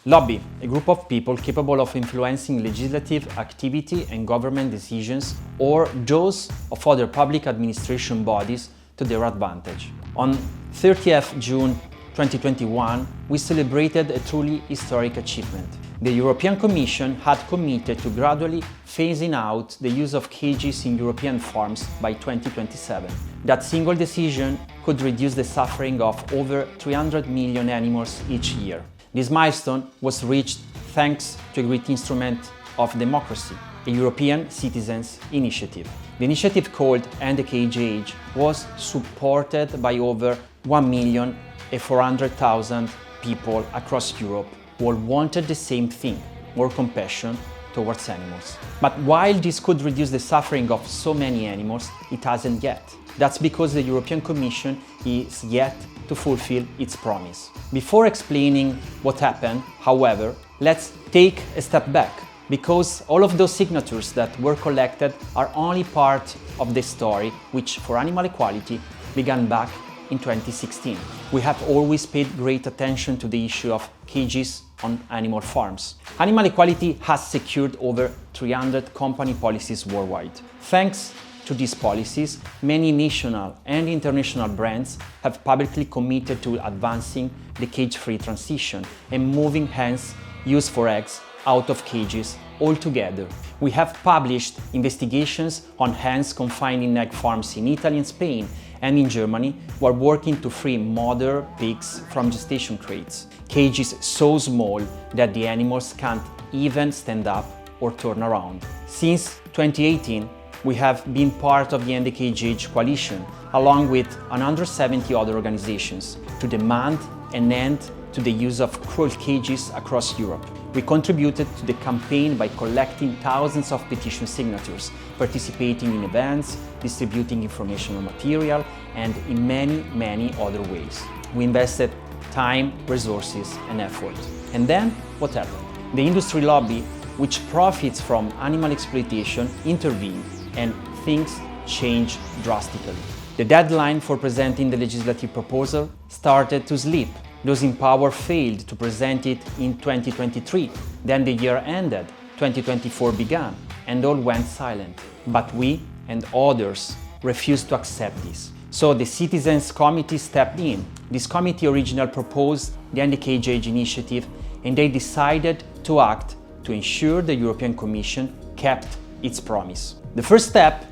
Lobby, a group of people capable of influencing legislative activity and government decisions or those of other public administration bodies to their advantage. On 30th June 2021, we celebrated a truly historic achievement. The European Commission had committed to gradually phasing out the use of cages in European farms by 2027. That single decision could reduce the suffering of over 300 million animals each year. This milestone was reached thanks to a great instrument of democracy, a European Citizens' Initiative. The initiative, called End the Cage Age, was supported by over 1,400,000 people across Europe who all wanted the same thing: more compassion towards animals. But while this could reduce the suffering of so many animals, it hasn't yet. That's because the European Commission is yet to fulfill its promise. Before explaining what happened, however, let's take a step back, because all of those signatures that were collected are only part of the story, which for animal equality began back in 2016. We have always paid great attention to the issue of cages on animal farms. Animal equality has secured over 300 company policies worldwide. Thanks to these policies, many national and international brands have publicly committed to advancing the cage-free transition and moving hens used for eggs out of cages altogether. We have published investigations on hens confined in egg farms in Italy and Spain, and in Germany who are working to free mother pigs from gestation crates. Cages so small that the animals can't even stand up or turn around. Since 2018, we have been part of the End the Cage Age coalition, along with 170 other organizations, to demand an end to the use of cruel cages across Europe. We contributed to the campaign by collecting thousands of petition signatures, participating in events, distributing informational material, and in many other ways. We invested time, resources, and effort. And then, what happened? The industry lobby, which profits from animal exploitation, intervened, and things changed drastically. The deadline for presenting the legislative proposal started to slip. Those in power failed to present it in 2023. Then the year ended, 2024 began, and all went silent. But we and others refused to accept this. So the Citizens Committee stepped in. This committee originally proposed the End the Cage Age initiative, and they decided to act to ensure the European Commission kept its promise. The first step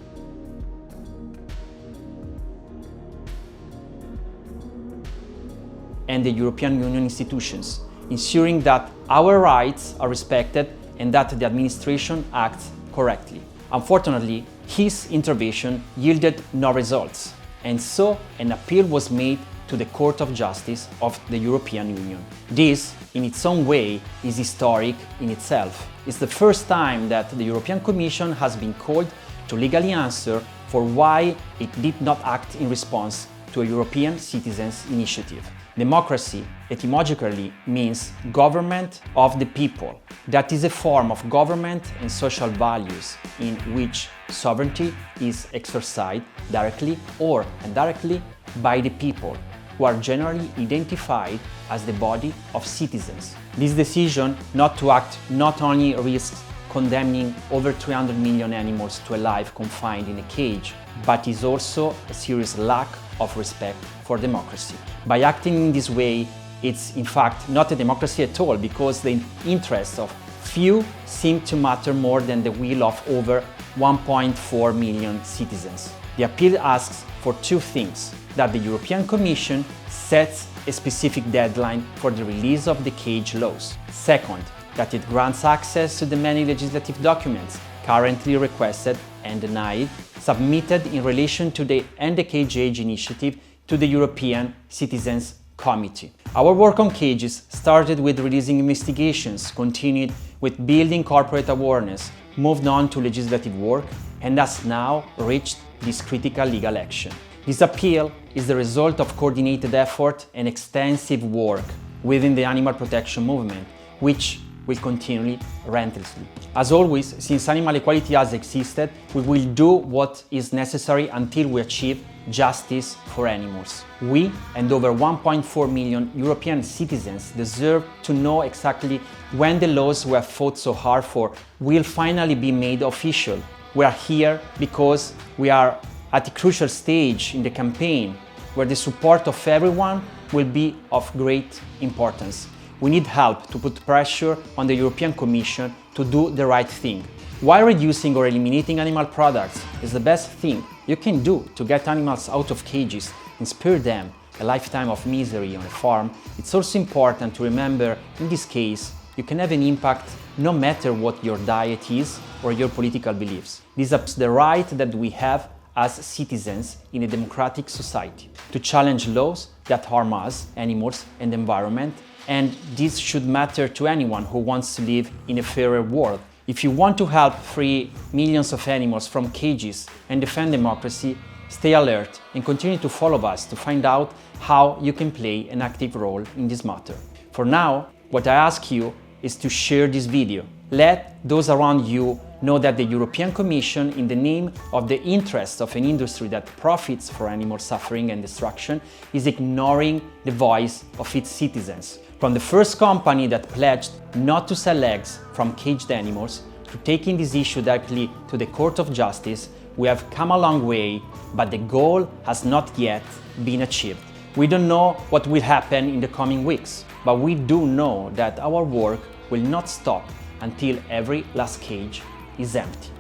and the European Union institutions, ensuring that our rights are respected and that the administration acts correctly. Unfortunately, his intervention yielded no results, and so an appeal was made to the Court of Justice of the European Union. This, in its own way, is historic in itself. It's the first time that the European Commission has been called to legally answer for why it did not act in response to a European Citizens' Initiative. Democracy, etymologically, means government of the people. That is a form of government and social values in which sovereignty is exercised directly or indirectly by the people, who are generally identified as the body of citizens. This decision not to act not only risks condemning over 300 million animals to a life confined in a cage, but is also a serious lack of respect for democracy. By acting in this way, it's in fact not a democracy at all, because the interests of few seem to matter more than the will of over 1.4 million citizens. The appeal asks for two things: that the European Commission sets a specific deadline for the release of the cage laws. Second, that it grants access to the many legislative documents currently requested and denied, submitted in relation to the End the Cage Age initiative to the European Citizens Committee. Our work on cages started with releasing investigations, continued with building corporate awareness, moved on to legislative work, and has now reached this critical legal action. This appeal is the result of coordinated effort and extensive work within the animal protection movement, which will continue relentlessly. As always, since animal equality has existed, we will do what is necessary until we achieve justice for animals. We and over 1.4 million European citizens deserve to know exactly when the laws we have fought so hard for will finally be made official. We are here because we are at a crucial stage in the campaign where the support of everyone will be of great importance. We need help to put pressure on the European Commission to do the right thing. While reducing or eliminating animal products is the best thing you can do to get animals out of cages and spare them a lifetime of misery on a farm, it's also important to remember, in this case, you can have an impact no matter what your diet is or your political beliefs. This is the right that we have as citizens in a democratic society to challenge laws that harm us, animals, and the environment, and this should matter to anyone who wants to live in a fairer world. If you want to help free millions of animals from cages and defend democracy, stay alert and continue to follow us to find out how you can play an active role in this matter. For now, what I ask you is to share this video. Let those around you know that the European Commission, in the name of the interests of an industry that profits from animal suffering and destruction, is ignoring the voice of its citizens. From the first company that pledged not to sell eggs from caged animals to taking this issue directly to the Court of Justice, we have come a long way, but the goal has not yet been achieved. We don't know what will happen in the coming weeks, but we do know that our work will not stop until every last cage is empty.